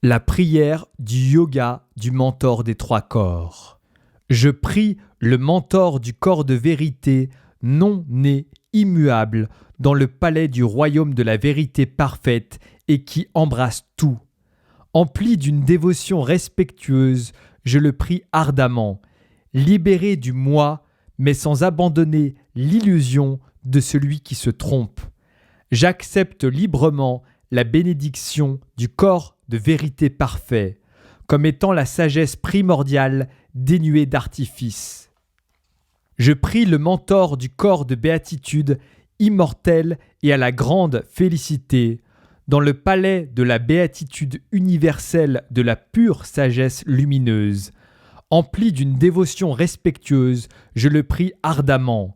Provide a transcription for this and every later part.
La prière du yoga du mentor des trois corps. Je prie le mentor du corps de vérité, non né, immuable, dans le palais du royaume de la vérité parfaite et qui embrasse tout. Empli d'une dévotion respectueuse, je le prie ardemment, libéré du moi, mais sans abandonner l'illusion de celui qui se trompe. J'accepte librement la bénédiction du corps de vérité parfait, comme étant la sagesse primordiale dénuée d'artifice. Je prie le mentor du corps de béatitude, immortel et à la grande félicité, dans le palais de la béatitude universelle de la pure sagesse lumineuse. Empli d'une dévotion respectueuse, je le prie ardemment,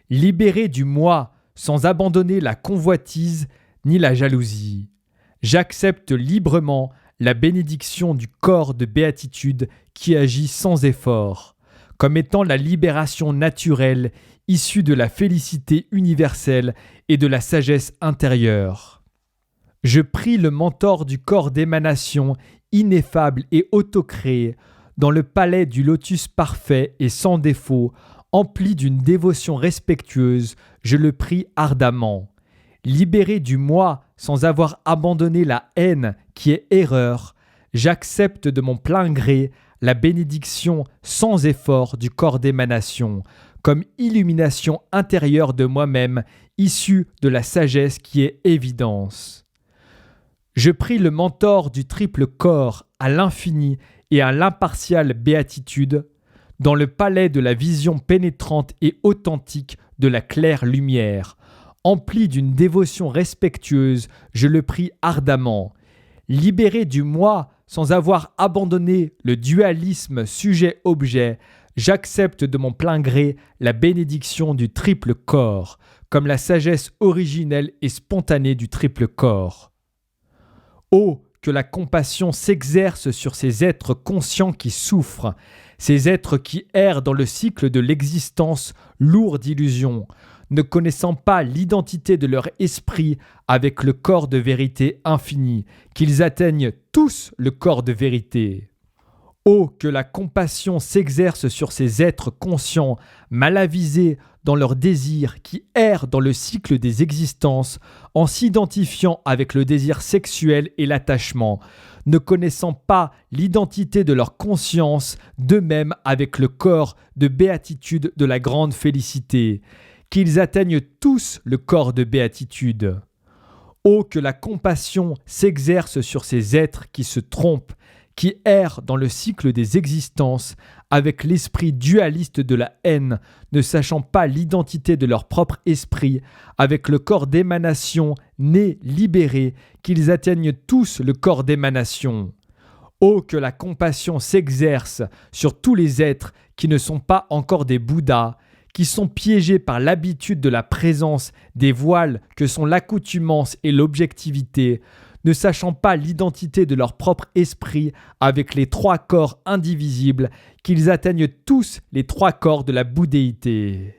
libéré du moi sans abandonner la convoitise ni la jalousie. J'accepte librement la bénédiction du corps de béatitude qui agit sans effort, comme étant la libération naturelle issue de la félicité universelle et de la sagesse intérieure. Je prie le mentor du corps d'émanation ineffable et autocréé, dans le palais du lotus parfait et sans défaut, empli d'une dévotion respectueuse, je le prie ardemment. Libéré du moi sans avoir abandonné la haine qui est erreur, j'accepte de mon plein gré la bénédiction sans effort du corps d'émanation, comme illumination intérieure de moi-même, issue de la sagesse qui est évidence. Je prie le mentor du triple corps à l'infini et à l'impartiale béatitude, dans le palais de la vision pénétrante et authentique de la claire lumière. Empli d'une dévotion respectueuse, je le prie ardemment. Libéré du moi sans avoir abandonné le dualisme sujet-objet, j'accepte de mon plein gré la bénédiction du triple corps, comme la sagesse originelle et spontanée du triple corps. Oh, que la compassion s'exerce sur ces êtres conscients qui souffrent, ces êtres qui errent dans le cycle de l'existence lourd d'illusions, ne connaissant pas l'identité de leur esprit avec le corps de vérité infini, qu'ils atteignent tous le corps de vérité. Oh, que la compassion s'exerce sur ces êtres conscients, mal avisés dans leurs désirs, qui errent dans le cycle des existences, en s'identifiant avec le désir sexuel et l'attachement, ne connaissant pas l'identité de leur conscience, d'eux-mêmes avec le corps de béatitude de la grande félicité, qu'ils atteignent tous le corps de béatitude. Oh, que la compassion s'exerce sur ces êtres qui se trompent, qui errent dans le cycle des existences avec l'esprit dualiste de la haine, ne sachant pas l'identité de leur propre esprit, avec le corps d'émanation né libéré, qu'ils atteignent tous le corps d'émanation. Oh, que la compassion s'exerce sur tous les êtres qui ne sont pas encore des Bouddhas, qui sont piégés par l'habitude de la présence des voiles que sont l'accoutumance et l'objectivité, ne sachant pas l'identité de leur propre esprit avec les trois corps indivisibles, qu'ils atteignent tous les trois corps de la bouddhéité.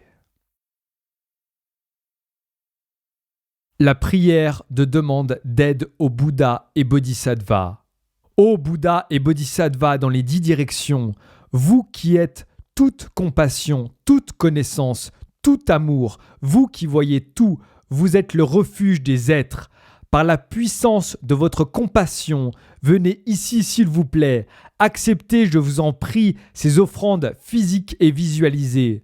La prière de demande d'aide au Bouddha et Bodhisattva. Ô Bouddha et Bodhisattva dans les 10 directions, vous qui êtes toute compassion, toute connaissance, tout amour, vous qui voyez tout, vous êtes le refuge des êtres. Par la puissance de votre compassion, venez ici s'il vous plaît, acceptez, je vous en prie, ces offrandes physiques et visualisées.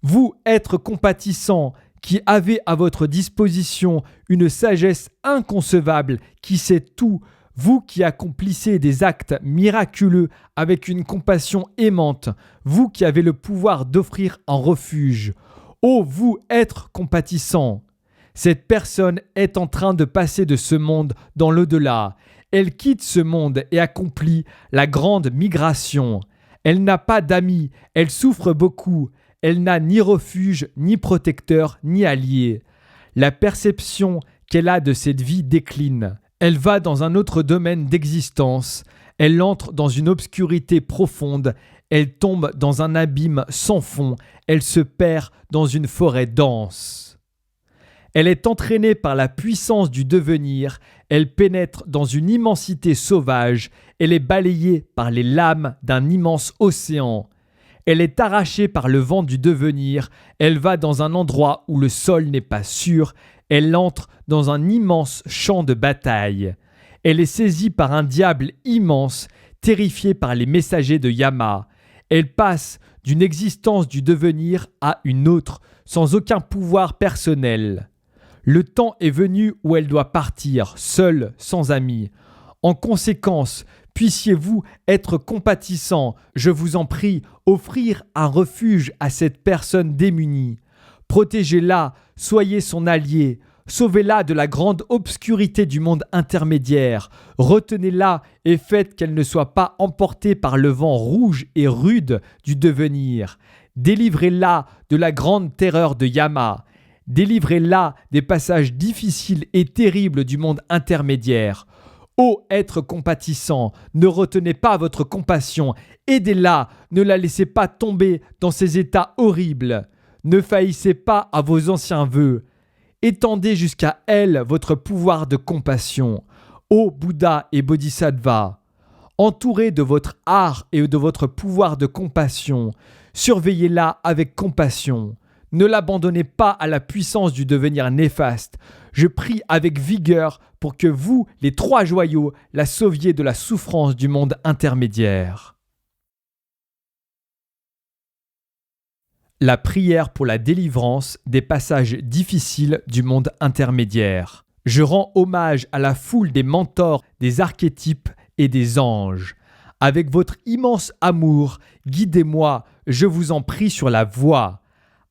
Vous, êtres compatissants, qui avez à votre disposition une sagesse inconcevable, qui sait tout, vous qui accomplissez des actes miraculeux avec une compassion aimante, vous qui avez le pouvoir d'offrir un refuge. Ô vous, êtres compatissants! Cette personne est en train de passer de ce monde dans l'au-delà. Elle quitte ce monde et accomplit la grande migration. Elle n'a pas d'amis, elle souffre beaucoup. Elle n'a ni refuge, ni protecteur, ni allié. La perception qu'elle a de cette vie décline. Elle va dans un autre domaine d'existence. Elle entre dans une obscurité profonde. Elle tombe dans un abîme sans fond. Elle se perd dans une forêt dense. Elle est entraînée par la puissance du devenir, elle pénètre dans une immensité sauvage, elle est balayée par les lames d'un immense océan. Elle est arrachée par le vent du devenir, elle va dans un endroit où le sol n'est pas sûr, elle entre dans un immense champ de bataille. Elle est saisie par un diable immense, terrifiée par les messagers de Yama. Elle passe d'une existence du devenir à une autre, sans aucun pouvoir personnel. Le temps est venu où elle doit partir, seule, sans amis. En conséquence, puissiez-vous être compatissant, je vous en prie, offrir un refuge à cette personne démunie. Protégez-la, soyez son allié, sauvez-la de la grande obscurité du monde intermédiaire, retenez-la et faites qu'elle ne soit pas emportée par le vent rouge et rude du devenir. Délivrez-la de la grande terreur de Yama. Délivrez-la des passages difficiles et terribles du monde intermédiaire. Ô être compatissant, ne retenez pas votre compassion, aidez-la, ne la laissez pas tomber dans ces états horribles. Ne faillissez pas à vos anciens vœux. Étendez jusqu'à elle votre pouvoir de compassion. Ô Bouddha et Bodhisattva, entourée de votre art et de votre pouvoir de compassion, surveillez-la avec compassion. Ne l'abandonnez pas à la puissance du devenir néfaste. Je prie avec vigueur pour que vous, les trois joyaux, la sauviez de la souffrance du monde intermédiaire. La prière pour la délivrance des passages difficiles du monde intermédiaire. Je rends hommage à la foule des mentors, des archétypes et des anges. Avec votre immense amour, guidez-moi, je vous en prie, sur la voie.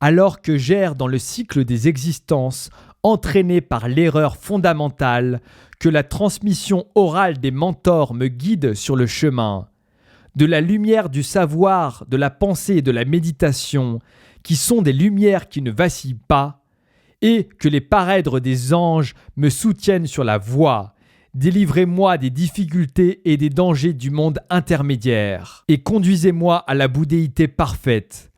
Alors que j'erre dans le cycle des existences, entraîné par l'erreur fondamentale, que la transmission orale des mentors me guide sur le chemin. De la lumière du savoir, de la pensée et de la méditation, qui sont des lumières qui ne vacillent pas, et que les parèdres des anges me soutiennent sur la voie. Délivrez-moi des difficultés et des dangers du monde intermédiaire, et conduisez-moi à la bouddhéité parfaite.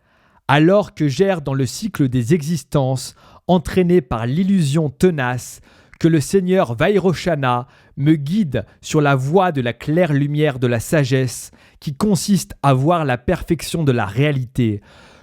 Alors que j'erre dans le cycle des existences, entraîné par l'illusion tenace, que le Seigneur Vairochana me guide sur la voie de la claire lumière de la sagesse, qui consiste à voir la perfection de la réalité.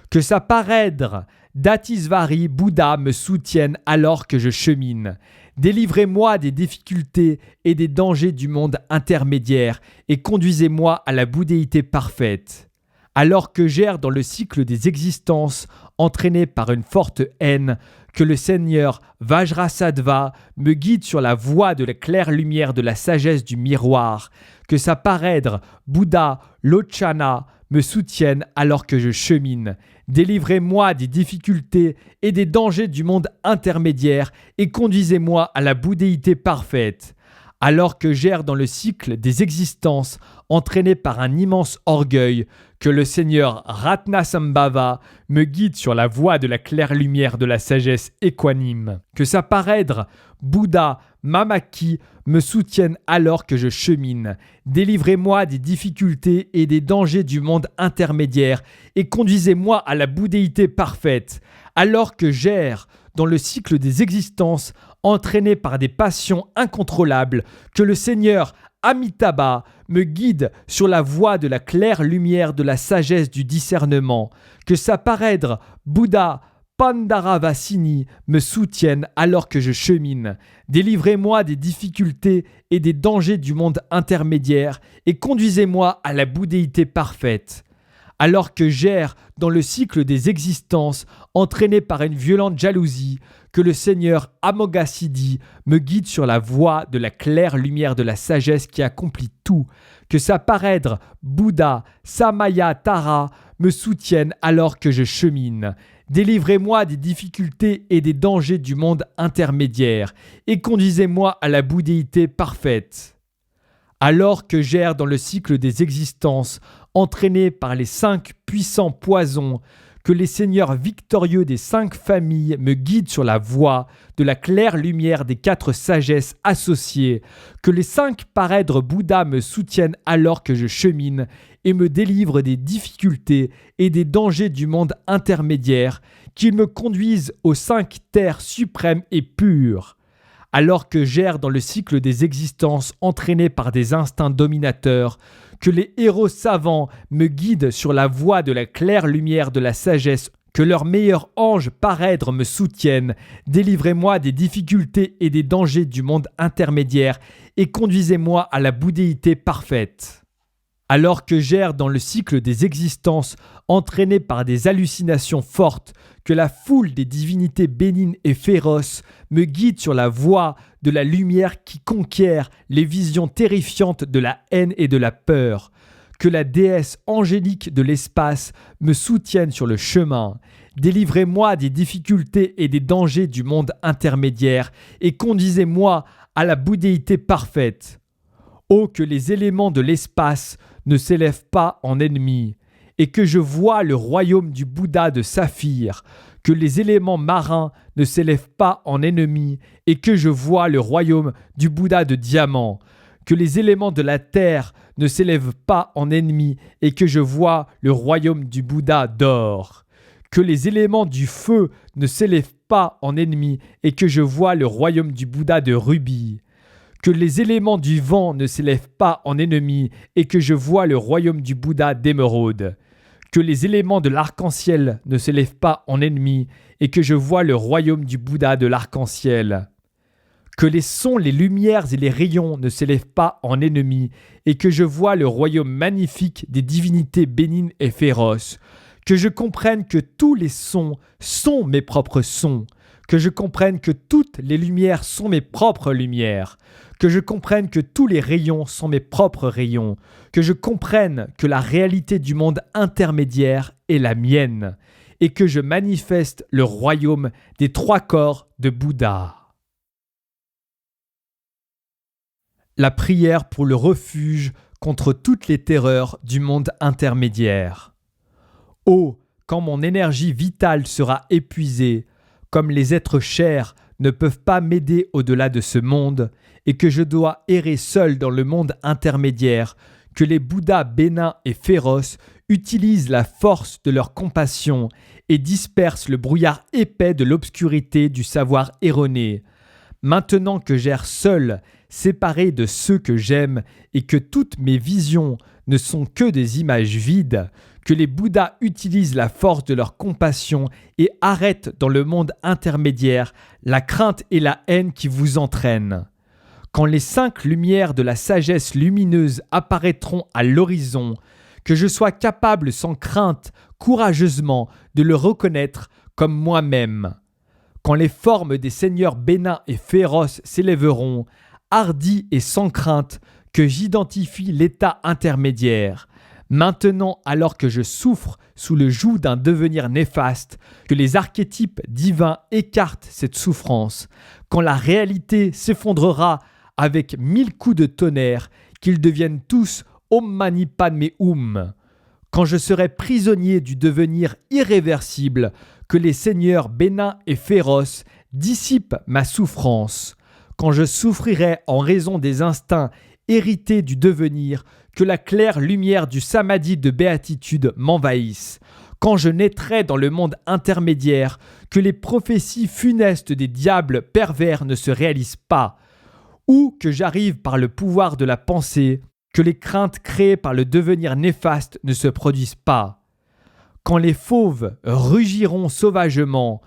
Que sa parèdre d'Atisvari Bouddha me soutienne alors que je chemine. Délivrez-moi des difficultés et des dangers du monde intermédiaire et conduisez-moi à la bouddhéité parfaite. Alors que j'erre dans le cycle des existences, entraîné par une forte haine, que le Seigneur Vajrasattva me guide sur la voie de la claire lumière de la sagesse du miroir, que sa parèdre Bouddha Lochana me soutienne alors que je chemine. Délivrez-moi des difficultés et des dangers du monde intermédiaire et conduisez-moi à la bouddhéité parfaite. Alors que j'erre dans le cycle des existences, entraîné par un immense orgueil, que le Seigneur Ratnasambhava me guide sur la voie de la claire lumière de la sagesse équanime. Que sa parèdre Bouddha Mamaki me soutienne alors que je chemine. Délivrez-moi des difficultés et des dangers du monde intermédiaire et conduisez-moi à la bouddhéité parfaite. Alors que j'erre dans le cycle des existences, entraîné par des passions incontrôlables, que le Seigneur Amitabha me guide sur la voie de la claire lumière de la sagesse du discernement, que sa parèdre Bouddha Pandaravasini me soutienne alors que je chemine. Délivrez-moi des difficultés et des dangers du monde intermédiaire et conduisez-moi à la bouddhéité parfaite. Alors que j'erre dans le cycle des existences, entraîné par une violente jalousie, que le Seigneur Amoghasiddhi me guide sur la voie de la claire lumière de la sagesse qui accomplit tout, que sa parèdre Bouddha Samaya Tara me soutienne alors que je chemine. Délivrez-moi des difficultés et des dangers du monde intermédiaire et conduisez-moi à la bouddhéité parfaite. Alors que j'erre dans le cycle des existences, entraîné par les 5 puissants poisons, que les seigneurs victorieux des 5 familles me guident sur la voie de la claire lumière des 4 sagesses associées, que les 5 parèdres Bouddhas me soutiennent alors que je chemine et me délivrent des difficultés et des dangers du monde intermédiaire, qu'ils me conduisent aux 5 terres suprêmes et pures. Alors que j'erre dans le cycle des existences entraîné par des instincts dominateurs, que les héros savants me guident sur la voie de la claire lumière de la sagesse, que leurs meilleurs anges parèdres me soutiennent, délivrez-moi des difficultés et des dangers du monde intermédiaire et conduisez-moi à la bouddhéité parfaite. Alors que j'erre dans le cycle des existences entraîné par des hallucinations fortes, que la foule des divinités bénignes et féroces me guide sur la voie de la lumière qui conquiert les visions terrifiantes de la haine et de la peur, que la déesse angélique de l'espace me soutienne sur le chemin. Délivrez-moi des difficultés et des dangers du monde intermédiaire et conduisez-moi à la bouddhéité parfaite. Oh, que les éléments de l'espace ne s'élèvent pas en ennemis, et que je vois le royaume du Bouddha de saphir, que les éléments marins ne s'élèvent pas en ennemis, et que je vois le royaume du Bouddha de diamant, que les éléments de la terre ne s'élèvent pas en ennemis, et que je vois le royaume du Bouddha d'or, que les éléments du feu ne s'élèvent pas en ennemis, et que je vois le royaume du Bouddha de rubis, que les éléments du vent ne s'élèvent pas en ennemis, et que je vois le royaume du Bouddha d'émeraude, que les éléments de l'arc-en-ciel ne s'élèvent pas en ennemis, et que je vois le royaume du Bouddha de l'arc-en-ciel, que les sons, les lumières et les rayons ne s'élèvent pas en ennemis, et que je vois le royaume magnifique des divinités bénignes et féroces, que je comprenne que tous les sons sont mes propres sons, que je comprenne que toutes les lumières sont mes propres lumières, que je comprenne que tous les rayons sont mes propres rayons, que je comprenne que la réalité du monde intermédiaire est la mienne, et que je manifeste le royaume des 3 corps de Bouddha. La prière pour le refuge contre toutes les terreurs du monde intermédiaire. Oh, quand mon énergie vitale sera épuisée, comme les êtres chers ne peuvent pas m'aider au-delà de ce monde, et que je dois errer seul dans le monde intermédiaire, que les Bouddhas bénins et féroces utilisent la force de leur compassion et dispersent le brouillard épais de l'obscurité du savoir erroné. Maintenant que j'erre seul, séparé de ceux que j'aime, et que toutes mes visions ne sont que des images vides, que les Bouddhas utilisent la force de leur compassion et arrêtent dans le monde intermédiaire la crainte et la haine qui vous entraînent. Quand les 5 lumières de la sagesse lumineuse apparaîtront à l'horizon, que je sois capable sans crainte, courageusement, de le reconnaître comme moi-même. Quand les formes des seigneurs bénins et féroces s'élèveront, hardis et sans crainte, que j'identifie l'état intermédiaire. Maintenant, alors que je souffre sous le joug d'un devenir néfaste, que les archétypes divins écartent cette souffrance, quand la réalité s'effondrera avec 1000 coups de tonnerre, qu'ils deviennent tous Om Mani Padme Hum, quand je serai prisonnier du devenir irréversible, que les seigneurs bénins et féroces dissipent ma souffrance, quand je souffrirai en raison des instincts hérités du devenir, que la claire lumière du samadhi de béatitude m'envahisse, quand je naîtrai dans le monde intermédiaire, que les prophéties funestes des diables pervers ne se réalisent pas, ou que j'arrive par le pouvoir de la pensée, que les craintes créées par le devenir néfaste ne se produisent pas. Quand les fauves rugiront sauvagement,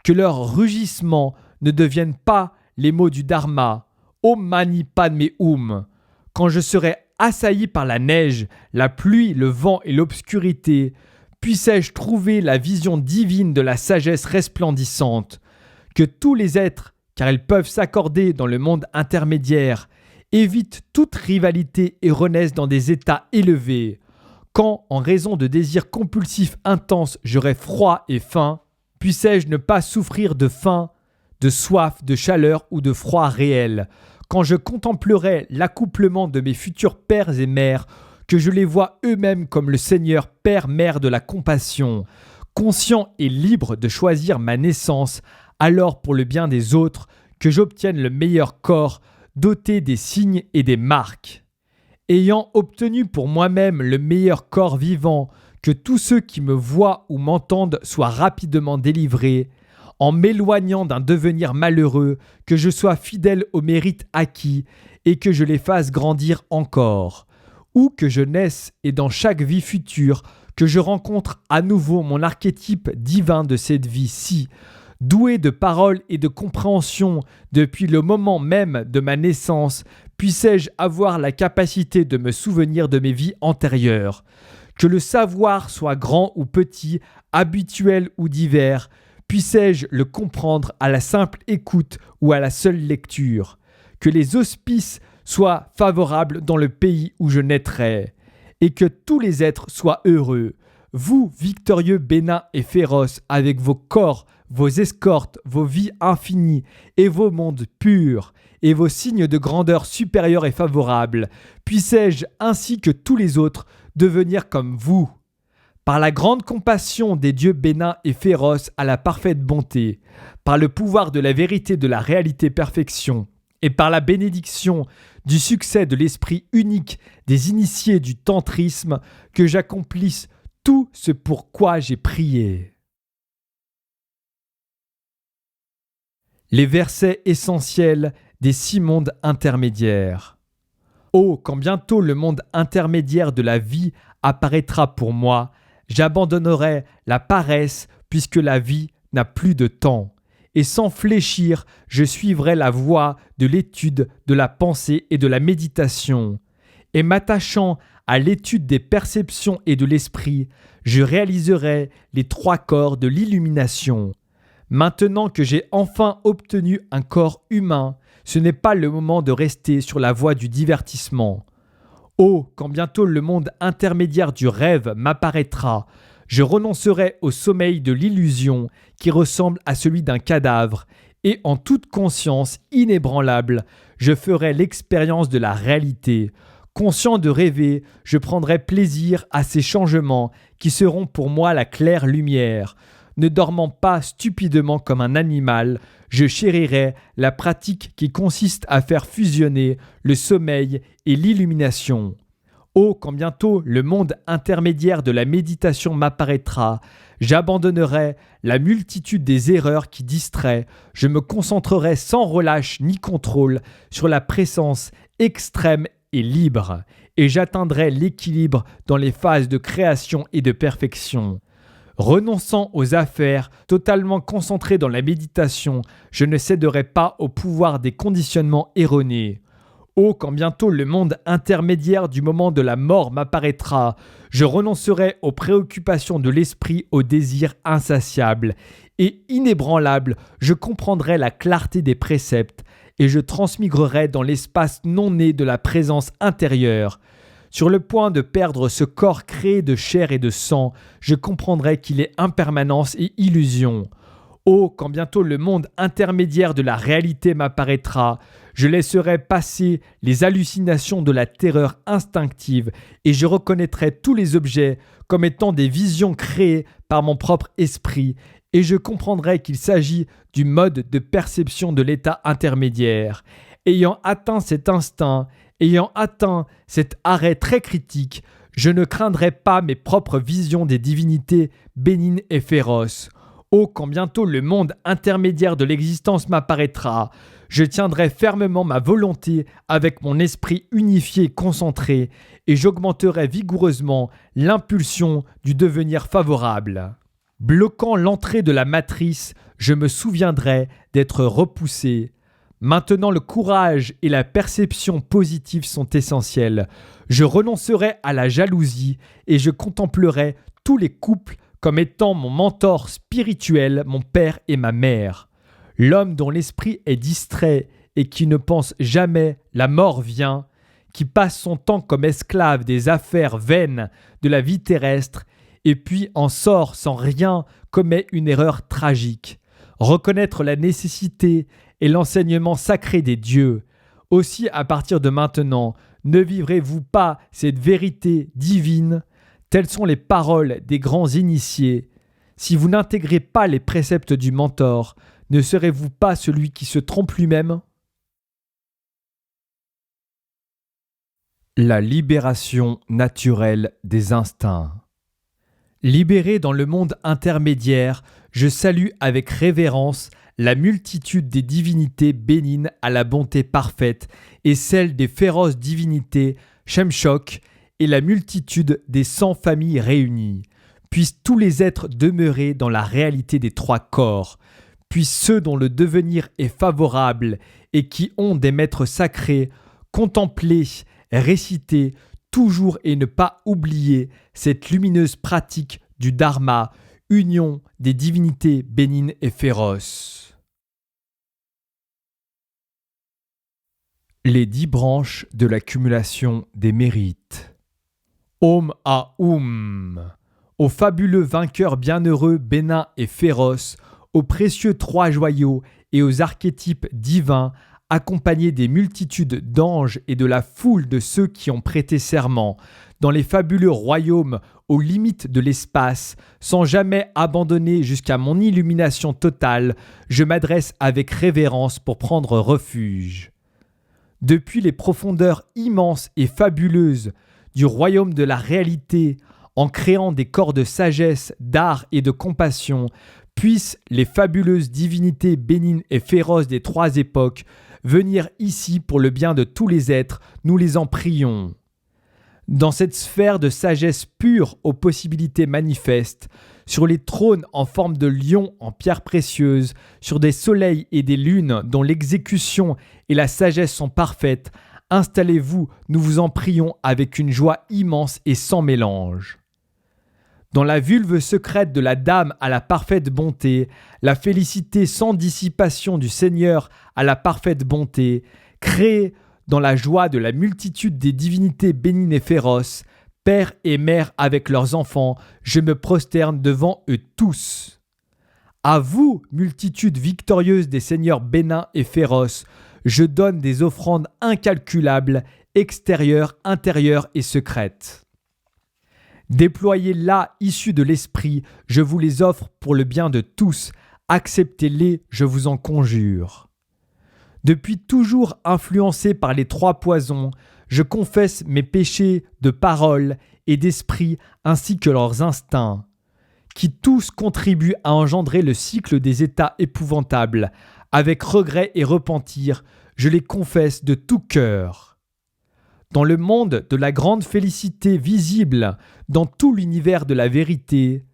que leurs rugissements ne deviennent pas les mots du Dharma, Om Mani Padme Hum, quand je serai assailli par la neige, la pluie, le vent et l'obscurité, puissais-je trouver la vision divine de la sagesse resplendissante, que tous les êtres, car ils peuvent s'accorder dans le monde intermédiaire, évitent toute rivalité et renaissent dans des états élevés. Quand, en raison de désirs compulsifs intenses, j'aurai froid et faim, puissais-je ne pas souffrir de faim, de soif, de chaleur ou de froid réel, quand je contemplerai l'accouplement de mes futurs pères et mères, que je les vois eux-mêmes comme le Seigneur Père-Mère de la compassion, conscient et libre de choisir ma naissance, alors pour le bien des autres, que j'obtienne le meilleur corps, doté des signes et des marques. Ayant obtenu pour moi-même le meilleur corps vivant, que tous ceux qui me voient ou m'entendent soient rapidement délivrés, en m'éloignant d'un devenir malheureux, que je sois fidèle au mérite acquis et que je les fasse grandir encore, ou que je naisse et dans chaque vie future, que je rencontre à nouveau mon archétype divin de cette vie-ci, doué de parole et de compréhension depuis le moment même de ma naissance, puissais-je avoir la capacité de me souvenir de mes vies antérieures. Que le savoir soit grand ou petit, habituel ou divers, puissais-je le comprendre à la simple écoute ou à la seule lecture. Que les auspices soient favorables dans le pays où je naîtrai, et que tous les êtres soient heureux. Vous, victorieux, bénins et féroces, avec vos corps, vos escortes, vos vies infinies et vos mondes purs, et vos signes de grandeur supérieure et favorable, puissais-je, ainsi que tous les autres, devenir comme vous. Par la grande compassion des dieux bénins et féroces à la parfaite bonté, par le pouvoir de la vérité de la réalité perfection, et par la bénédiction du succès de l'esprit unique des initiés du tantrisme, que j'accomplisse tout ce pour quoi j'ai prié. Les versets essentiels des 6 mondes intermédiaires. Oh, quand bientôt le monde intermédiaire de la vie apparaîtra pour moi, j'abandonnerai la paresse puisque la vie n'a plus de temps. Et sans fléchir, je suivrai la voie de l'étude, de la pensée et de la méditation. Et m'attachant à l'étude des perceptions et de l'esprit, je réaliserai les 3 corps de l'illumination. Maintenant que j'ai enfin obtenu un corps humain, ce n'est pas le moment de rester sur la voie du divertissement. Oh, quand bientôt le monde intermédiaire du rêve m'apparaîtra, je renoncerai au sommeil de l'illusion qui ressemble à celui d'un cadavre, et en toute conscience inébranlable, je ferai l'expérience de la réalité. Conscient de rêver, je prendrai plaisir à ces changements qui seront pour moi la claire lumière. Ne dormant pas stupidement comme un animal, je chérirai la pratique qui consiste à faire fusionner le sommeil et l'illumination. Oh, quand bientôt le monde intermédiaire de la méditation m'apparaîtra, j'abandonnerai la multitude des erreurs qui distraient, je me concentrerai sans relâche ni contrôle sur la présence extrême et libre, et j'atteindrai l'équilibre dans les phases de création et de perfection. Renonçant aux affaires, totalement concentré dans la méditation, je ne céderai pas au pouvoir des conditionnements erronés. Oh, quand bientôt le monde intermédiaire du moment de la mort m'apparaîtra, je renoncerai aux préoccupations de l'esprit, aux désirs insatiables, et inébranlable, je comprendrai la clarté des préceptes, et je transmigrerai dans l'espace non né de la présence intérieure. Sur le point de perdre ce corps créé de chair et de sang, je comprendrai qu'il est impermanence et illusion. Oh, quand bientôt le monde intermédiaire de la réalité m'apparaîtra, je laisserai passer les hallucinations de la terreur instinctive et je reconnaîtrai tous les objets comme étant des visions créées par mon propre esprit et je comprendrai qu'il s'agit du mode de perception de l'état intermédiaire. Ayant atteint cet instinct, ayant atteint cet arrêt très critique, je ne craindrai pas mes propres visions des divinités bénignes et féroces. Oh, quand bientôt le monde intermédiaire de l'existence m'apparaîtra, je tiendrai fermement ma volonté avec mon esprit unifié et concentré, et j'augmenterai vigoureusement l'impulsion du devenir favorable. Bloquant l'entrée de la matrice, je me souviendrai d'être repoussé. Maintenant le courage et la perception positive sont essentiels. Je renoncerai à la jalousie et je contemplerai tous les couples comme étant mon mentor spirituel, mon père et ma mère. L'homme dont l'esprit est distrait et qui ne pense jamais la mort vient, qui passe son temps comme esclave des affaires vaines de la vie terrestre et puis en sort sans rien, commet une erreur tragique. Reconnaître la nécessité et l'enseignement sacré des dieux. Aussi, à partir de maintenant, ne vivrez-vous pas cette vérité divine? Telles sont les paroles des grands initiés. Si vous n'intégrez pas les préceptes du mentor, ne serez-vous pas celui qui se trompe lui-même? La libération naturelle des instincts. Libéré dans le monde intermédiaire, je salue avec révérence la multitude des divinités bénines à la bonté parfaite et celle des féroces divinités Shemshok et la multitude des 100 familles réunies. Puissent tous les êtres demeurer dans la réalité des trois corps, puissent ceux dont le devenir est favorable et qui ont des maîtres sacrés contempler, réciter toujours et ne pas oublier cette lumineuse pratique du Dharma, union des divinités bénines et féroces. Les 10 branches de l'accumulation des mérites. Om Aum. Aux fabuleux vainqueurs bienheureux, bénins et féroces, aux précieux 3 joyaux et aux archétypes divins, accompagnés des multitudes d'anges et de la foule de ceux qui ont prêté serment, dans les fabuleux royaumes aux limites de l'espace, sans jamais abandonner jusqu'à mon illumination totale, je m'adresse avec révérence pour prendre refuge. Depuis les profondeurs immenses et fabuleuses du royaume de la réalité, en créant des corps de sagesse, d'art et de compassion, puissent les fabuleuses divinités bénines et féroces des 3 époques venir ici pour le bien de tous les êtres, nous les en prions. Dans cette sphère de sagesse pure aux possibilités manifestes, sur les trônes en forme de lion en pierre précieuse, sur des soleils et des lunes dont l'exécution et la sagesse sont parfaites, installez-vous, nous vous en prions, avec une joie immense et sans mélange. Dans la vulve secrète de la Dame à la parfaite bonté, la félicité sans dissipation du Seigneur à la parfaite bonté, créée dans la joie de la multitude des divinités bénines et féroces, père et mère avec leurs enfants, je me prosterne devant eux tous. À vous, multitude victorieuse des seigneurs bénins et féroces, je donne des offrandes incalculables, extérieures, intérieures et secrètes. Déployés là, issus de l'esprit, je vous les offre pour le bien de tous. Acceptez-les, je vous en conjure. Depuis toujours influencé par les 3 poisons, je confesse mes péchés de parole et d'esprit ainsi que leurs instincts, qui tous contribuent à engendrer le cycle des états épouvantables. Avec regret et repentir, je les confesse de tout cœur. Dans le monde de la grande félicité visible, dans tout l'univers de la vérité,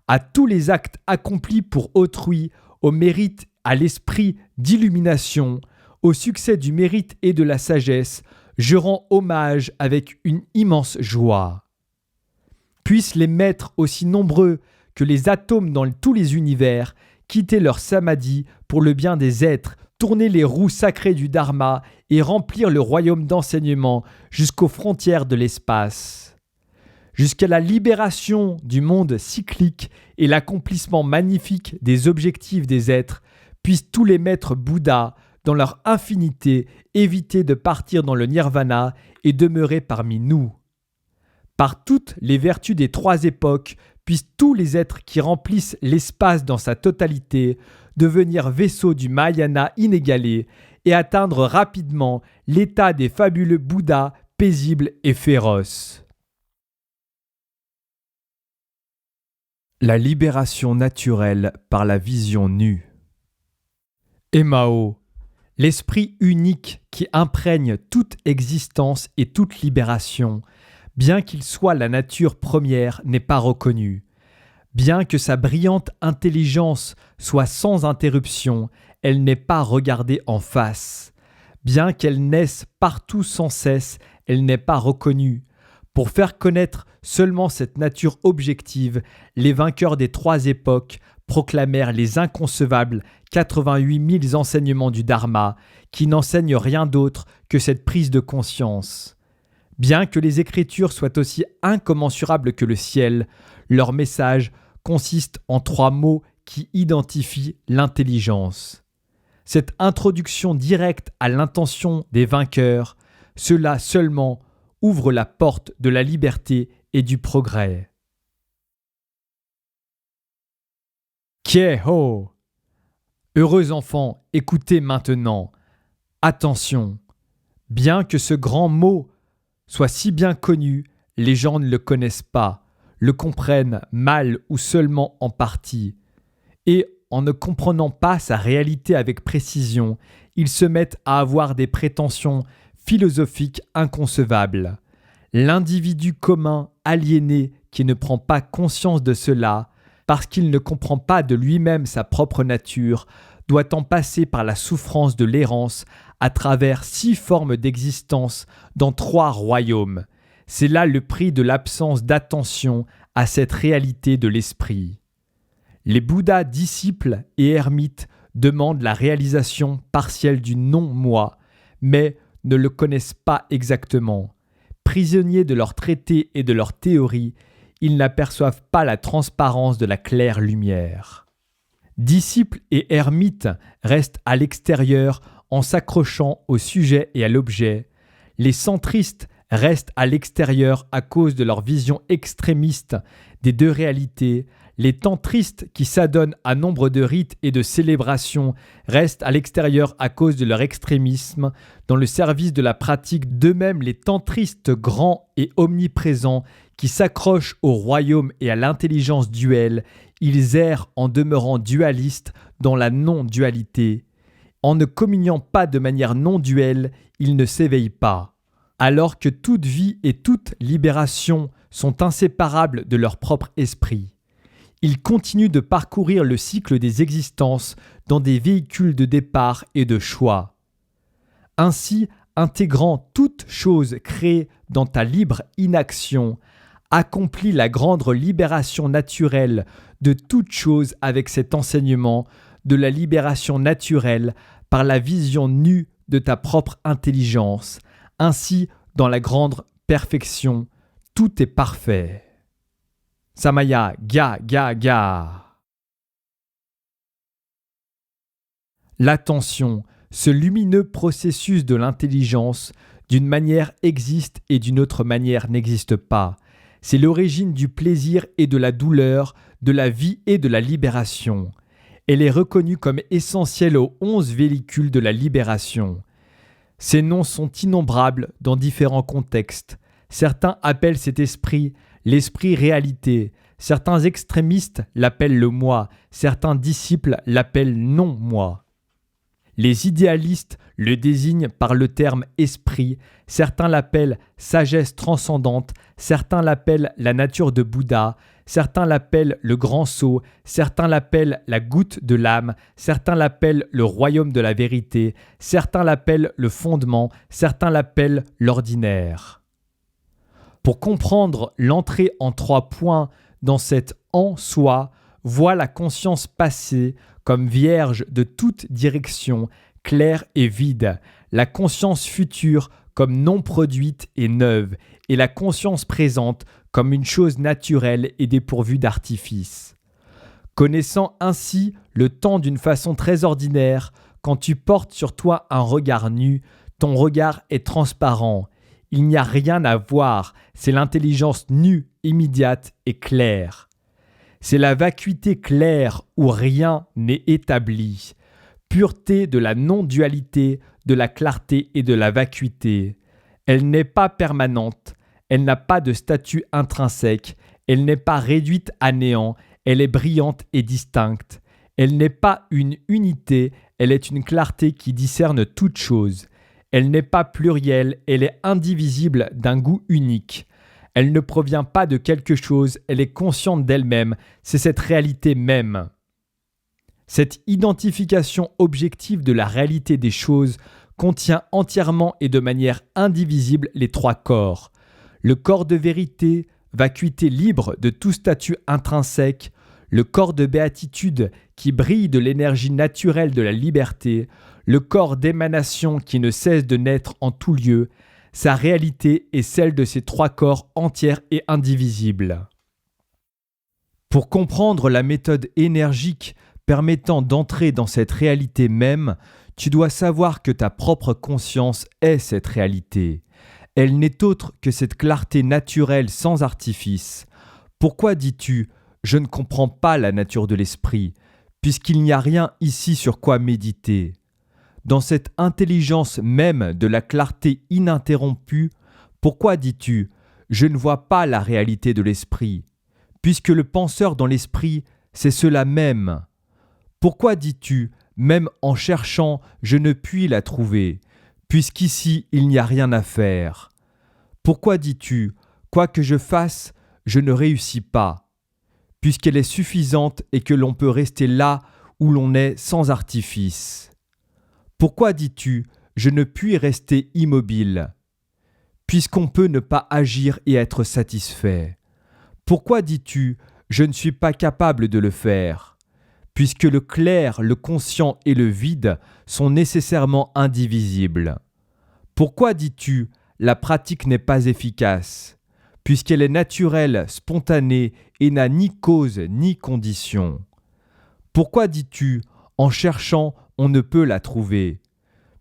à tous les actes accomplis pour autrui, au mérite, à l'esprit d'illumination, au succès du mérite et de la sagesse, je rends hommage avec une immense joie. Puissent les maîtres aussi nombreux que les atomes dans tous les univers quitter leur samadhi pour le bien des êtres, tourner les roues sacrées du Dharma et remplir le royaume d'enseignement jusqu'aux frontières de l'espace. Jusqu'à la libération du monde cyclique et l'accomplissement magnifique des objectifs des êtres, puissent tous les maîtres Bouddha, dans leur infinité, éviter de partir dans le nirvana et demeurer parmi nous. Par toutes les vertus des 3 époques, puissent tous les êtres qui remplissent l'espace dans sa totalité devenir vaisseaux du Mahayana inégalé et atteindre rapidement l'état des fabuleux Bouddhas paisibles et féroces. La libération naturelle par la vision nue. Emao, l'esprit unique qui imprègne toute existence et toute libération, bien qu'il soit la nature première, n'est pas reconnu. Bien que sa brillante intelligence soit sans interruption, elle n'est pas regardée en face. Bien qu'elle naisse partout sans cesse, elle n'est pas reconnue. Pour faire connaître seulement cette nature objective, les vainqueurs des 3 époques proclamèrent les inconcevables 88 000 enseignements du Dharma, qui n'enseignent rien d'autre que cette prise de conscience. Bien que les Écritures soient aussi incommensurables que le ciel, leur message consiste en 3 mots qui identifient l'intelligence. Cette introduction directe à l'intention des vainqueurs, cela seulement ouvre la porte de la liberté et du progrès. Kieho. Heureux enfants, écoutez maintenant. Attention, bien que ce grand mot soit si bien connu, les gens ne le connaissent pas, le comprennent mal ou seulement en partie. Et en ne comprenant pas sa réalité avec précision, ils se mettent à avoir des prétentions philosophiques inconcevables. L'individu commun, aliéné, qui ne prend pas conscience de cela, parce qu'il ne comprend pas de lui-même sa propre nature, doit en passer par la souffrance de l'errance à travers 6 formes d'existence dans 3 royaumes. C'est là le prix de l'absence d'attention à cette réalité de l'esprit. Les Bouddhas disciples et ermites demandent la réalisation partielle du non-moi, mais ne le connaissent pas exactement. Prisonniers de leurs traités et de leurs théories, ils n'aperçoivent pas la transparence de la claire lumière. Disciples et ermites restent à l'extérieur en s'accrochant au sujet et à l'objet. Les centristes restent à l'extérieur à cause de leur vision extrémiste des 2 réalités. Les tantristes qui s'adonnent à nombre de rites et de célébrations restent à l'extérieur à cause de leur extrémisme dans le service de la pratique. D'eux-mêmes, les tantristes grands et omniprésents qui s'accrochent au royaume et à l'intelligence duelle, ils errent en demeurant dualistes dans la non-dualité. En ne communiant pas de manière non-duelle, ils ne s'éveillent pas. Alors que toute vie et toute libération sont inséparables de leur propre esprit. Ils continuent de parcourir le cycle des existences dans des véhicules de départ et de choix. Ainsi, intégrant toute chose créée dans ta libre inaction, accomplis la grande libération naturelle de toute chose avec cet enseignement de la libération naturelle par la vision nue de ta propre intelligence. Ainsi, dans la grande perfection, tout est parfait. Samaya ga. L'attention, ce lumineux processus de l'intelligence, d'une manière existe et d'une autre manière n'existe pas. C'est l'origine du plaisir et de la douleur, de la vie et de la libération. Elle est reconnue comme essentielle aux 11 véhicules de la libération. Ces noms sont innombrables dans différents contextes. Certains appellent cet esprit l'esprit réalité. Certains extrémistes l'appellent le moi. Certains disciples l'appellent non-moi. Les idéalistes le désignent par le terme esprit. Certains l'appellent sagesse transcendante. Certains l'appellent la nature de Bouddha. Certains l'appellent le grand sceau. Certains l'appellent la goutte de l'âme. Certains l'appellent le royaume de la vérité. Certains l'appellent le fondement. Certains l'appellent l'ordinaire. Pour comprendre l'entrée en 3 points dans cet en-soi, vois la conscience passer comme vierge de toute direction, claire et vide, la conscience future comme non produite et neuve, et la conscience présente comme une chose naturelle et dépourvue d'artifice. Connaissant ainsi le temps d'une façon très ordinaire, quand tu portes sur toi un regard nu, ton regard est transparent. Il n'y a rien à voir, c'est l'intelligence nue, immédiate et claire. C'est la vacuité claire où rien n'est établi. Pureté de la non-dualité, de la clarté et de la vacuité. Elle n'est pas permanente, elle n'a pas de statut intrinsèque, elle n'est pas réduite à néant, elle est brillante et distincte. Elle n'est pas une unité, elle est une clarté qui discerne toute chose. Elle n'est pas plurielle, elle est indivisible d'un goût unique. Elle ne provient pas de quelque chose, elle est consciente d'elle-même, c'est cette réalité même. Cette identification objective de la réalité des choses contient entièrement et de manière indivisible les 3 corps. Le corps de vérité, vacuité libre de tout statut intrinsèque, le corps de béatitude qui brille de l'énergie naturelle de la liberté, le corps d'émanation qui ne cesse de naître en tout lieu, sa réalité est celle de ces 3 corps entiers et indivisibles. Pour comprendre la méthode énergique permettant d'entrer dans cette réalité même, tu dois savoir que ta propre conscience est cette réalité. Elle n'est autre que cette clarté naturelle sans artifice. Pourquoi dis-tu « je ne comprends pas la nature de l'esprit » puisqu'il n'y a rien ici sur quoi méditer. Dans cette intelligence même de la clarté ininterrompue, pourquoi dis-tu « Je ne vois pas la réalité de l'esprit », puisque le penseur dans l'esprit, c'est cela même. Pourquoi dis-tu « Même en cherchant, je ne puis la trouver », puisqu'ici il n'y a rien à faire. Pourquoi dis-tu « Quoi que je fasse, je ne réussis pas », puisqu'elle est suffisante et que l'on peut rester là où l'on est sans artifice. Pourquoi dis-tu « Je ne puis rester immobile », puisqu'on peut ne pas agir et être satisfait. Pourquoi dis-tu « Je ne suis pas capable de le faire », puisque le clair, le conscient et le vide sont nécessairement indivisibles. Pourquoi dis-tu « La pratique n'est pas efficace », puisqu'elle est naturelle, spontanée et n'a ni cause ni condition. Pourquoi dis-tu « En cherchant, on ne peut la trouver »,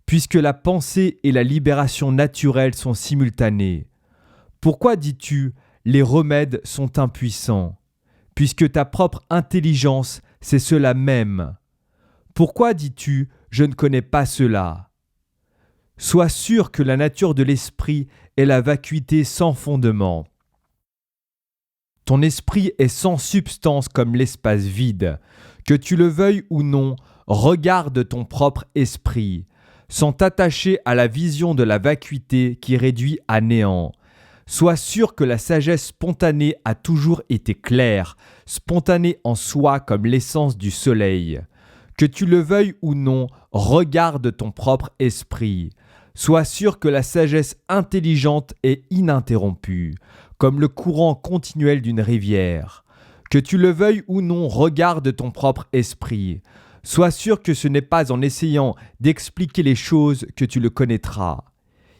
puisque la pensée et la libération naturelle sont simultanées. Pourquoi dis-tu « Les remèdes sont impuissants », puisque ta propre intelligence, c'est cela même. Pourquoi dis-tu « Je ne connais pas cela » ? Sois sûr que la nature de l'esprit est la vacuité sans fondement. Ton esprit est sans substance comme l'espace vide. Que tu le veuilles ou non, regarde ton propre esprit, sans t'attacher à la vision de la vacuité qui réduit à néant. Sois sûr que la sagesse spontanée a toujours été claire, spontanée en soi comme l'essence du soleil. Que tu le veuilles ou non, regarde ton propre esprit. Sois sûr que la sagesse intelligente est ininterrompue, comme le courant continuel d'une rivière. Que tu le veuilles ou non, regarde ton propre esprit. Sois sûr que ce n'est pas en essayant d'expliquer les choses que tu le connaîtras.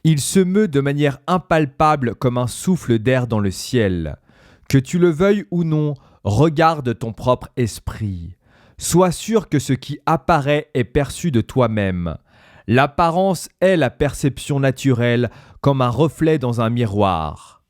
Il se meut de manière impalpable comme un souffle d'air dans le ciel. Que tu le veuilles ou non, regarde ton propre esprit. Sois sûr que ce qui apparaît est perçu de toi-même. L'apparence est la perception naturelle comme un reflet dans un miroir.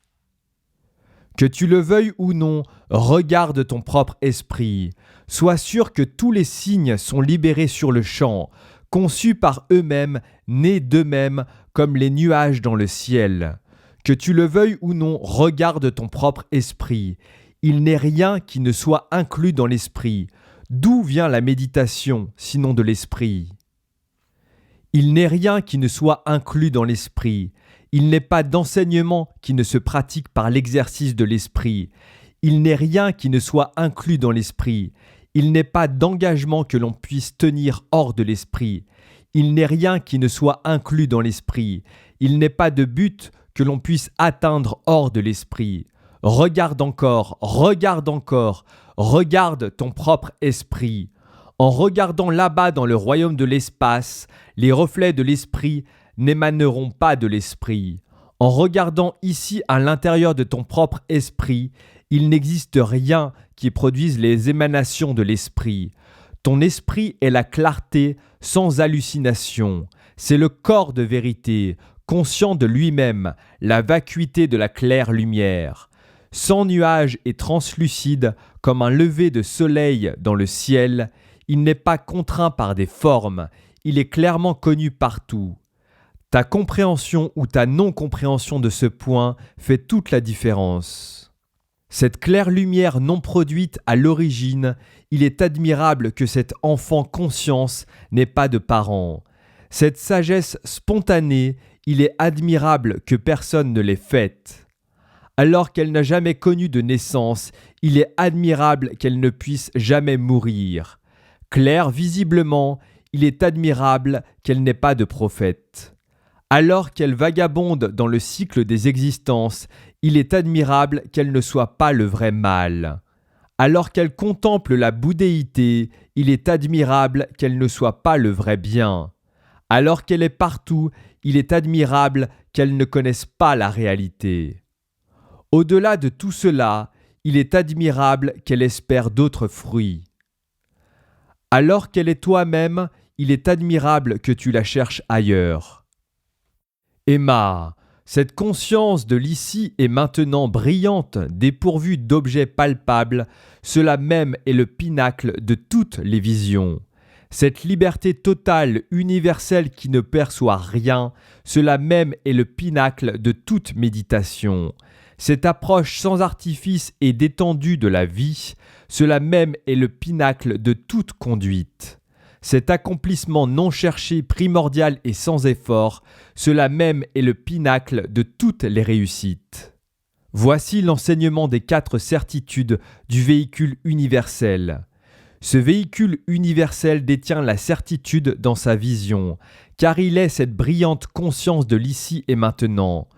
Que tu le veuilles ou non, regarde ton propre esprit. Sois sûr que tous les signes sont libérés sur le champ, conçus par eux-mêmes, nés d'eux-mêmes, comme les nuages dans le ciel. Que tu le veuilles ou non, regarde ton propre esprit. Il n'est rien qui ne soit inclus dans l'esprit. D'où vient la méditation, sinon de l'esprit ? Il n'est rien qui ne soit inclus dans l'esprit. Il n'est pas d'enseignement qui ne se pratique par l'exercice de l'esprit. Il n'est rien qui ne soit inclus dans l'esprit. Il n'est pas d'engagement que l'on puisse tenir hors de l'esprit. Il n'est rien qui ne soit inclus dans l'esprit. Il n'est pas de but que l'on puisse atteindre hors de l'esprit. Regarde encore, regarde ton propre esprit. En regardant là-bas dans le royaume de l'espace, les reflets de l'esprit n'émaneront pas de l'esprit. En regardant ici à l'intérieur de ton propre esprit, il n'existe rien qui produise les émanations de l'esprit. Ton esprit est la clarté sans hallucination. C'est le corps de vérité, conscient de lui-même, la vacuité de la claire lumière. Sans nuage et translucide, comme un lever de soleil dans le ciel, il n'est pas contraint par des formes, il est clairement connu partout. Ta compréhension ou ta non-compréhension de ce point fait toute la différence. Cette claire lumière non produite à l'origine, il est admirable que cet enfant conscience n'ait pas de parents. Cette sagesse spontanée, il est admirable que personne ne l'ait faite. Alors qu'elle n'a jamais connu de naissance, il est admirable qu'elle ne puisse jamais mourir. Claire visiblement, il est admirable qu'elle n'ait pas de prophète. Alors qu'elle vagabonde dans le cycle des existences, il est admirable qu'elle ne soit pas le vrai mal. Alors qu'elle contemple la bouddhéité, il est admirable qu'elle ne soit pas le vrai bien. Alors qu'elle est partout, il est admirable qu'elle ne connaisse pas la réalité. Au-delà de tout cela, il est admirable qu'elle espère d'autres fruits. Alors qu'elle est toi-même, il est admirable que tu la cherches ailleurs. Emma, Cette conscience de l'ici et maintenant brillante, dépourvue d'objets palpables, cela même est le pinacle de toutes les visions. Cette liberté totale, universelle qui ne perçoit rien, cela même est le pinacle de toute méditation. Cette approche sans artifice et détendue de la vie, cela même est le pinacle de toute conduite. Cet accomplissement non cherché, primordial et sans effort, cela même est le pinacle de toutes les réussites. Voici l'enseignement des 4 certitudes du véhicule universel. Ce véhicule universel détient la certitude dans sa vision, car il est cette brillante conscience de l'ici et maintenant.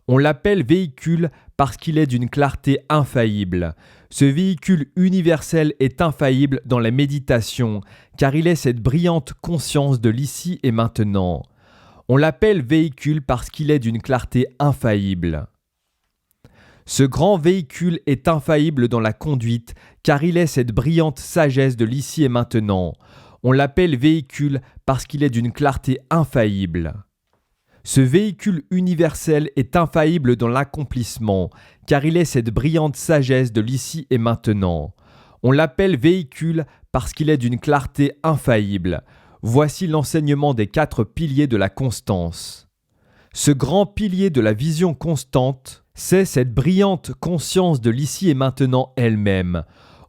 On l'appelle véhicule parce qu'il est d'une clarté infaillible. Ce véhicule universel est infaillible dans la méditation, car il est cette brillante conscience de l'ici et maintenant. On l'appelle véhicule parce qu'il est d'une clarté infaillible. Ce grand véhicule est infaillible dans la conduite, car il est cette brillante sagesse de l'ici et maintenant. On l'appelle véhicule parce qu'il est d'une clarté infaillible. Ce véhicule universel est infaillible dans l'accomplissement, car il est cette brillante sagesse de l'ici et maintenant. On l'appelle véhicule parce qu'il est d'une clarté infaillible. Voici l'enseignement des 4 piliers de la constance. Ce grand pilier de la vision constante, c'est cette brillante conscience de l'ici et maintenant elle-même.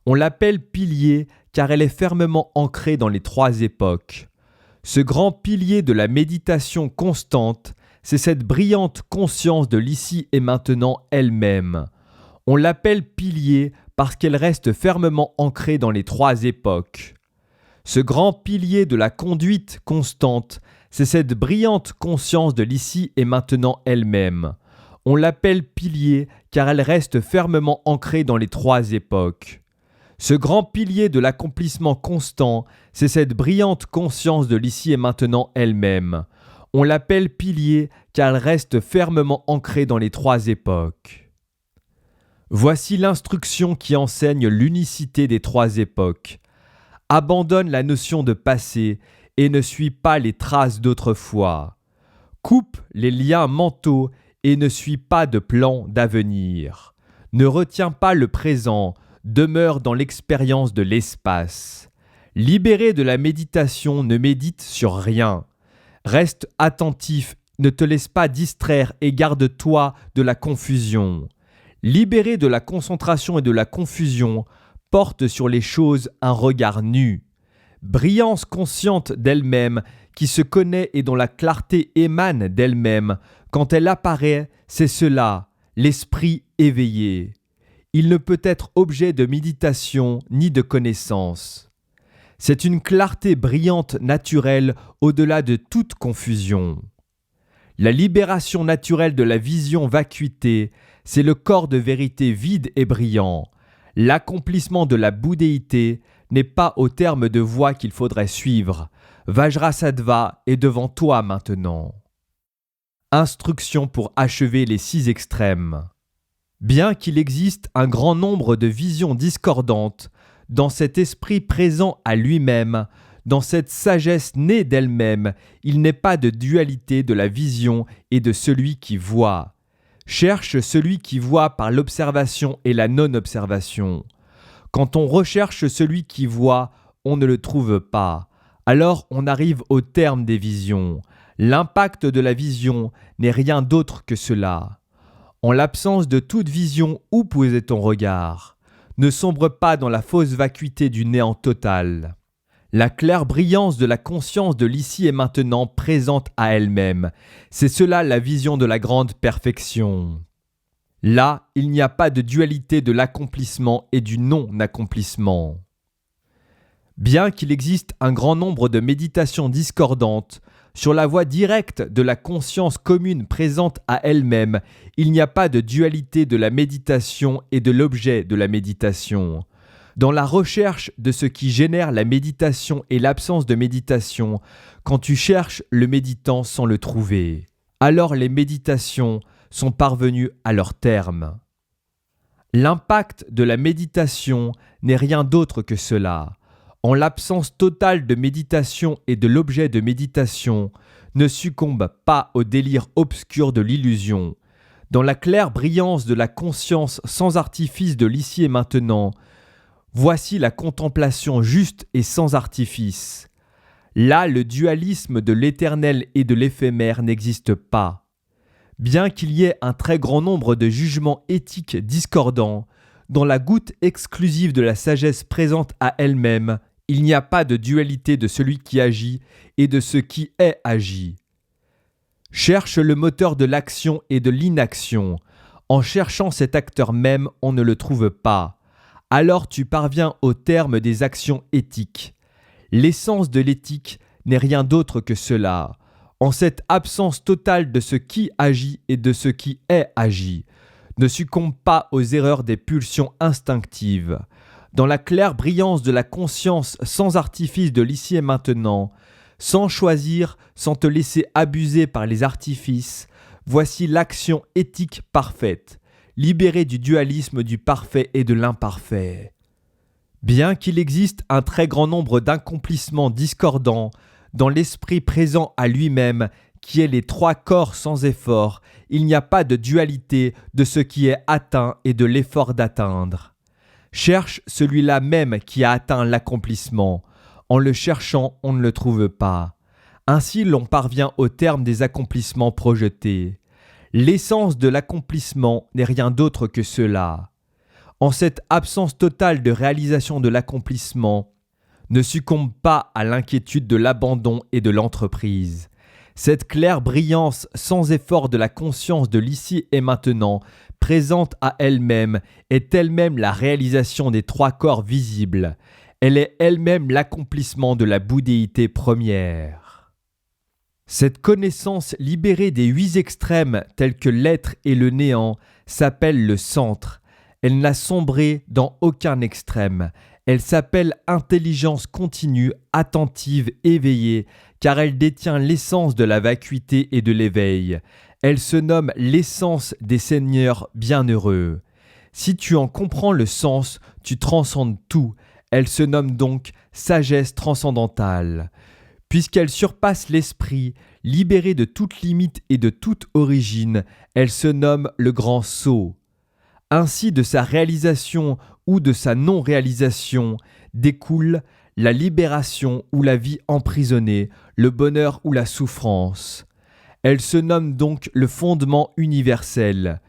On l'appelle pilier car elle est fermement ancrée dans les 3 époques. Ce grand pilier de la méditation constante, c'est cette brillante conscience de l'ici et maintenant elle-même. On l'appelle pilier parce qu'elle reste fermement ancrée dans les 3 époques. Ce grand pilier de la conduite constante, c'est cette brillante conscience de l'ici et maintenant elle-même. On l'appelle pilier car elle reste fermement ancrée dans les 3 époques. Ce grand pilier de l'accomplissement constant, c'est cette brillante conscience de l'ici et maintenant elle-même. On l'appelle pilier car elle reste fermement ancrée dans les 3 époques. Voici l'instruction qui enseigne l'unicité des 3 époques. Abandonne la notion de passé et ne suis pas les traces d'autrefois. Coupe les liens mentaux et ne suis pas de plan d'avenir. Ne retiens pas le présent, demeure dans l'expérience de l'espace. Libéré de la méditation, ne médite sur rien. Reste attentif, ne te laisse pas distraire et garde-toi de la confusion. Libéré de la concentration et de la confusion, porte sur les choses un regard nu. Brillance consciente d'elle-même, qui se connaît et dont la clarté émane d'elle-même, quand elle apparaît, c'est cela, l'esprit éveillé. Il ne peut être objet de méditation ni de connaissance. C'est une clarté brillante naturelle au-delà de toute confusion. La libération naturelle de la vision vacuité, c'est le corps de vérité vide et brillant. L'accomplissement de la bouddhéité n'est pas au terme de voie qu'il faudrait suivre. Vajrasattva est devant toi maintenant. Instruction pour achever les 6 extrêmes. Bien qu'il existe un grand nombre de visions discordantes, dans cet esprit présent à lui-même, dans cette sagesse née d'elle-même, il n'est pas de dualité de la vision et de celui qui voit. Cherche celui qui voit par l'observation et la non-observation. Quand on recherche celui qui voit, on ne le trouve pas. Alors on arrive au terme des visions. L'impact de la vision n'est rien d'autre que cela. En l'absence de toute vision, où poser ton regard? Ne sombre pas dans la fausse vacuité du néant total. La claire brillance de la conscience de l'ici et maintenant présente à elle-même. C'est cela la vision de la grande perfection. Là, il n'y a pas de dualité de l'accomplissement et du non-accomplissement. Bien qu'il existe un grand nombre de méditations discordantes, sur la voie directe de la conscience commune présente à elle-même, il n'y a pas de dualité de la méditation et de l'objet de la méditation. Dans la recherche de ce qui génère la méditation et l'absence de méditation, quand tu cherches le méditant sans le trouver, alors les méditations sont parvenues à leur terme. L'impact de la méditation n'est rien d'autre que cela. en l'absence totale de méditation et de l'objet de méditation, ne succombe pas au délire obscur de l'illusion. Dans la claire brillance de la conscience sans artifice de l'ici et maintenant, voici la contemplation juste et sans artifice. Là, le dualisme de l'éternel et de l'éphémère n'existe pas. Bien qu'il y ait un très grand nombre de jugements éthiques discordants, dans la goutte exclusive de la sagesse présente à elle-même, il n'y a pas de dualité de celui qui agit et de ce qui est agi. Cherche le moteur de l'action et de l'inaction. En cherchant cet acteur même, on ne le trouve pas. Alors tu parviens au terme des actions éthiques. L'essence de l'éthique n'est rien d'autre que cela. En cette absence totale de ce qui agit et de ce qui est agi, ne succombe pas aux erreurs des pulsions instinctives. Dans la claire brillance de la conscience sans artifice de l'ici et maintenant, sans choisir, sans te laisser abuser par les artifices, voici l'action éthique parfaite, libérée du dualisme du parfait et de l'imparfait. Bien qu'il existe un très grand nombre d'accomplissements discordants dans l'esprit présent à lui-même, qui est les trois corps sans effort, il n'y a pas de dualité de ce qui est atteint et de l'effort d'atteindre. Cherche celui-là même qui a atteint l'accomplissement. En le cherchant, on ne le trouve pas. Ainsi, l'on parvient au terme des accomplissements projetés. L'essence de l'accomplissement n'est rien d'autre que cela. En cette absence totale de réalisation de l'accomplissement, ne succombe pas à l'inquiétude de l'abandon et de l'entreprise. Cette claire brillance sans effort de la conscience de l'ici et maintenant, présente à elle-même, est elle-même la réalisation des trois corps visibles. Elle est elle-même l'accomplissement de la bouddhéité première. Cette connaissance libérée des 8 extrêmes tels que l'être et le néant s'appelle le centre. Elle n'a sombré dans aucun extrême. Elle s'appelle intelligence continue, attentive, éveillée, car elle détient l'essence de la vacuité et de l'éveil. Elle se nomme l'essence des seigneurs bienheureux. Si tu en comprends le sens, tu transcendes tout. Elle se nomme donc sagesse transcendantale. Puisqu'elle surpasse l'esprit, libérée de toute limite et de toute origine, elle se nomme le grand sceau. Ainsi, de sa réalisation ou de sa non-réalisation découle la libération ou la vie emprisonnée, le bonheur ou la souffrance. Elle se nomme donc le fondement universel.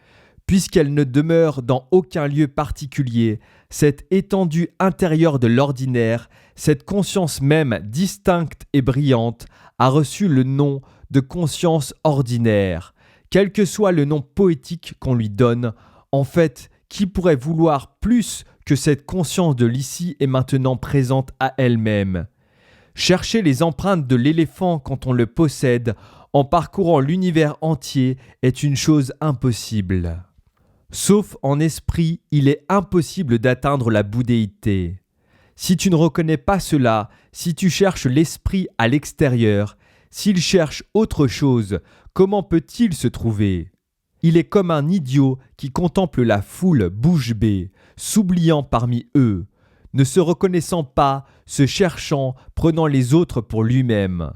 Puisqu'elle ne demeure dans aucun lieu particulier, cette étendue intérieure de l'ordinaire, cette conscience même distincte et brillante, a reçu le nom de conscience ordinaire. Quel que soit le nom poétique qu'on lui donne, en fait, qui pourrait vouloir plus que cette conscience de l'ici et maintenant présente à elle-même? Chercher les empreintes de l'éléphant quand on le possède, en parcourant l'univers entier, est une chose impossible. Sauf en esprit, il est impossible d'atteindre la bouddhéité. Si tu ne reconnais pas cela, si tu cherches l'esprit à l'extérieur, s'il cherche autre chose, comment peut-il se trouver? Il est comme un idiot qui contemple la foule bouche bée, s'oubliant parmi eux, ne se reconnaissant pas, se cherchant, prenant les autres pour lui-même.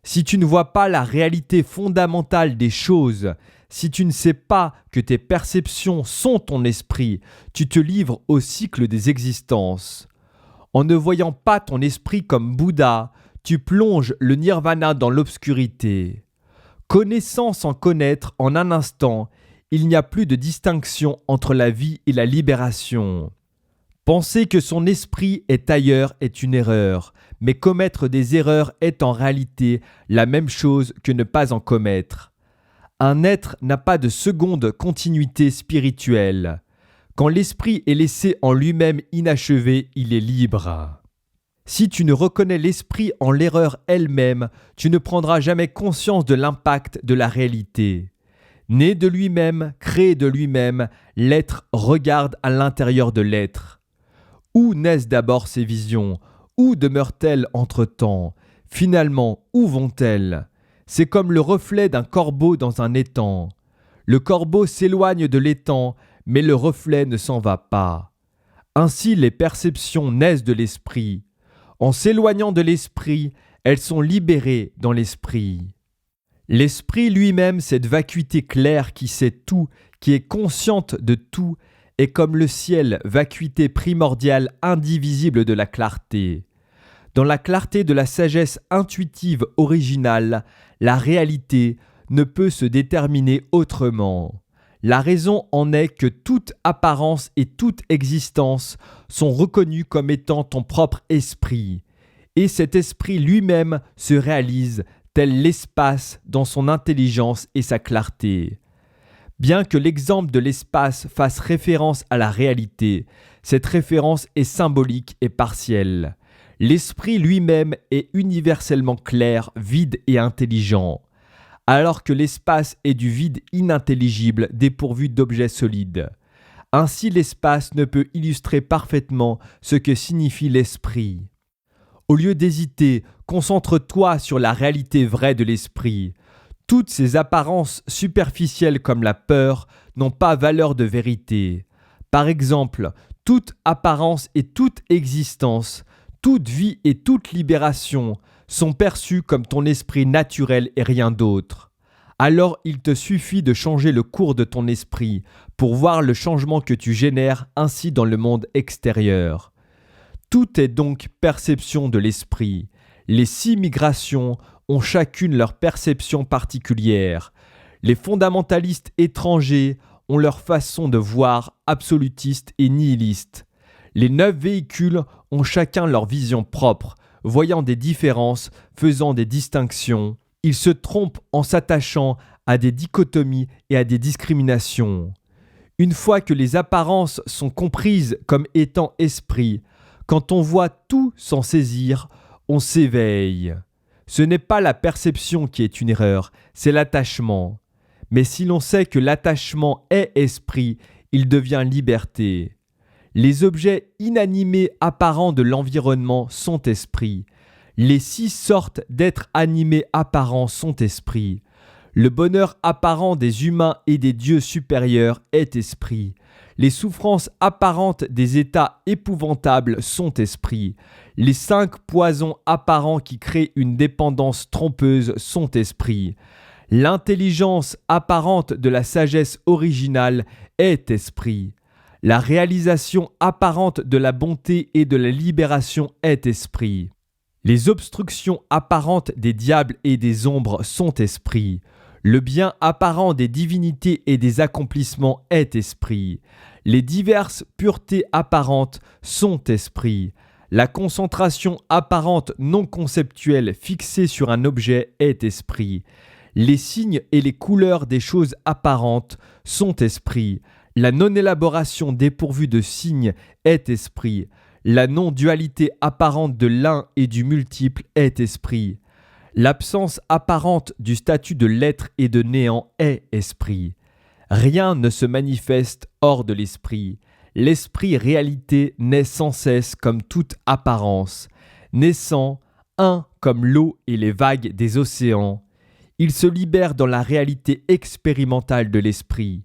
Si tu ne vois pas la réalité fondamentale des choses, si tu ne sais pas que tes perceptions sont ton esprit, tu te livres au cycle des existences. En ne voyant pas ton esprit comme Bouddha, tu plonges le nirvana dans l'obscurité. Connaissant sans connaître en un instant, il n'y a plus de distinction entre la vie et la libération. Penser que son esprit est ailleurs est une erreur, mais commettre des erreurs est en réalité la même chose que ne pas en commettre. Un être n'a pas de seconde continuité spirituelle. Quand l'esprit est laissé en lui-même inachevé, il est libre. Si tu ne reconnais l'esprit en l'erreur elle-même, tu ne prendras jamais conscience de l'impact de la réalité. Né de lui-même, créé de lui-même, l'être regarde à l'intérieur de l'être. Où naissent d'abord ces visions? Où demeurent-elles entre-temps? Finalement, où vont-elles? C'est comme le reflet d'un corbeau dans un étang. Le corbeau s'éloigne de l'étang, mais le reflet ne s'en va pas. Ainsi les perceptions naissent de l'esprit. En s'éloignant de l'esprit, elles sont libérées dans l'esprit. L'esprit lui-même, cette vacuité claire qui sait tout, qui est consciente de tout, est comme le ciel, vacuité primordiale indivisible de la clarté. Dans la clarté de la sagesse intuitive originale, la réalité ne peut se déterminer autrement. La raison en est que toute apparence et toute existence sont reconnues comme étant ton propre esprit, et cet esprit lui-même se réalise tel l'espace dans son intelligence et sa clarté. Bien que l'exemple de l'espace fasse référence à la réalité, cette référence est symbolique et partielle. L'esprit lui-même est universellement clair, vide et intelligent, alors que l'espace est du vide inintelligible dépourvu d'objets solides. Ainsi, l'espace ne peut illustrer parfaitement ce que signifie l'esprit. Au lieu d'hésiter, concentre-toi sur la réalité vraie de l'esprit. Toutes ces apparences superficielles comme la peur n'ont pas valeur de vérité. Par exemple, toute apparence et toute existence, toute vie et toute libération sont perçues comme ton esprit naturel et rien d'autre. Alors il te suffit de changer le cours de ton esprit pour voir le changement que tu génères ainsi dans le monde extérieur. Tout est donc perception de l'esprit. Les 6 migrations ont chacune leur perception particulière. Les fondamentalistes étrangers ont leur façon de voir absolutiste et nihiliste. Les 9 véhicules ont chacun leur vision propre, voyant des différences, faisant des distinctions. Ils se trompent en s'attachant à des dichotomies et à des discriminations. Une fois que les apparences sont comprises comme étant esprit, quand on voit tout s'en saisir, on s'éveille. Ce n'est pas la perception qui est une erreur, c'est l'attachement. Mais si l'on sait que l'attachement est esprit, il devient liberté. Les objets inanimés apparents de l'environnement sont esprits. Les 6 sortes d'êtres animés apparents sont esprits. Le bonheur apparent des humains et des dieux supérieurs est esprit. Les souffrances apparentes des états épouvantables sont esprits. Les 5 poisons apparents qui créent une dépendance trompeuse sont esprits. L'intelligence apparente de la sagesse originale est esprit. La réalisation apparente de la bonté et de la libération est esprit. Les obstructions apparentes des diables et des ombres sont esprit. Le bien apparent des divinités et des accomplissements est esprit. Les diverses puretés apparentes sont esprit. La concentration apparente non conceptuelle fixée sur un objet est esprit. Les signes et les couleurs des choses apparentes sont esprit. La non-élaboration dépourvue de signes est esprit. La non-dualité apparente de l'un et du multiple est esprit. L'absence apparente du statut de l'être et de néant est esprit. Rien ne se manifeste hors de l'esprit. L'esprit réalité naît sans cesse comme toute apparence, naissant, un comme l'eau et les vagues des océans. Il se libère dans la réalité expérimentale de l'esprit.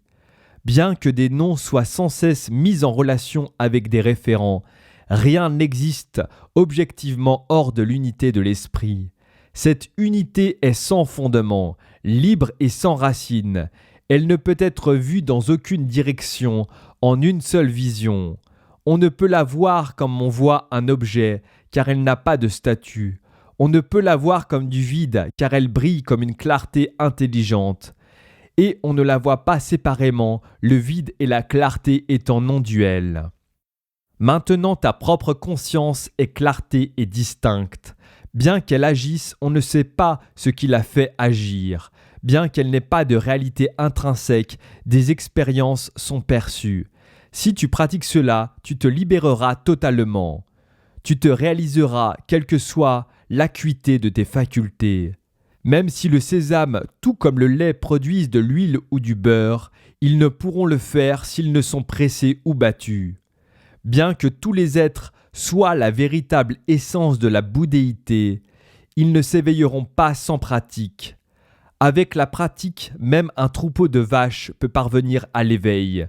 Bien que des noms soient sans cesse mis en relation avec des référents, rien n'existe objectivement hors de l'unité de l'esprit. Cette unité est sans fondement, libre et sans racine. Elle ne peut être vue dans aucune direction, en une seule vision. On ne peut la voir comme on voit un objet, car elle n'a pas de statut. On ne peut la voir comme du vide, car elle brille comme une clarté intelligente. Et on ne la voit pas séparément, le vide et la clarté étant non duels. Maintenant ta propre conscience est clarté et distincte. Bien qu'elle agisse, on ne sait pas ce qui la fait agir. Bien qu'elle n'ait pas de réalité intrinsèque, des expériences sont perçues. Si tu pratiques cela, tu te libéreras totalement. Tu te réaliseras, quelle que soit l'acuité de tes facultés. Même si le sésame, tout comme le lait, produisent de l'huile ou du beurre, ils ne pourront le faire s'ils ne sont pressés ou battus. Bien que tous les êtres soient la véritable essence de la bouddhéité, ils ne s'éveilleront pas sans pratique. Avec la pratique, même un troupeau de vaches peut parvenir à l'éveil.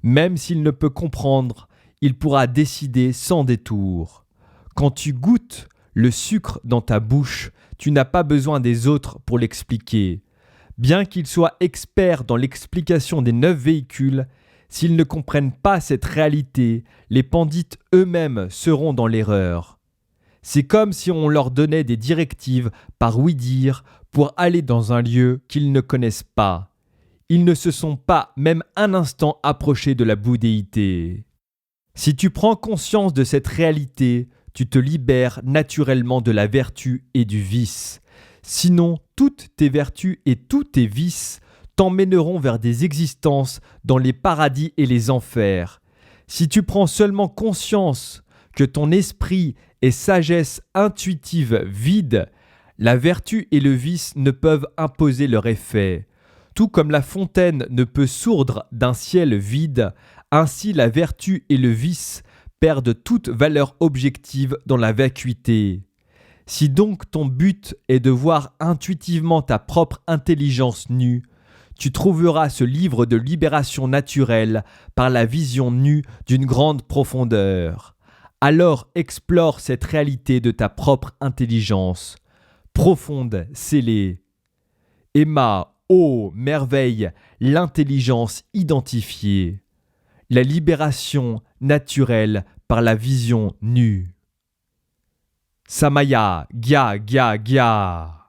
Même s'il ne peut comprendre, il pourra décider sans détour. Quand tu goûtes le sucre dans ta bouche, tu n'as pas besoin des autres pour l'expliquer. Bien qu'ils soient experts dans l'explication des 9 véhicules, s'ils ne comprennent pas cette réalité, les pandits eux-mêmes seront dans l'erreur. C'est comme si on leur donnait des directives par ouï-dire pour aller dans un lieu qu'ils ne connaissent pas. Ils ne se sont pas même un instant approchés de la bouddhéité. Si tu prends conscience de cette réalité, tu te libères naturellement de la vertu et du vice. Sinon, toutes tes vertus et tous tes vices t'emmèneront vers des existences dans les paradis et les enfers. Si tu prends seulement conscience que ton esprit est sagesse intuitive vide, la vertu et le vice ne peuvent imposer leur effet. Tout comme la fontaine ne peut sourdre d'un ciel vide, ainsi la vertu et le vice perdent toute valeur objective dans la vacuité. Si donc ton but est de voir intuitivement ta propre intelligence nue, tu trouveras ce livre de libération naturelle par la vision nue d'une grande profondeur. Alors explore cette réalité de ta propre intelligence, profonde, scellée. Emma, ô merveille, l'intelligence identifiée. La libération naturelle par la vision nue. Samaya, Gya, Gya, Gya.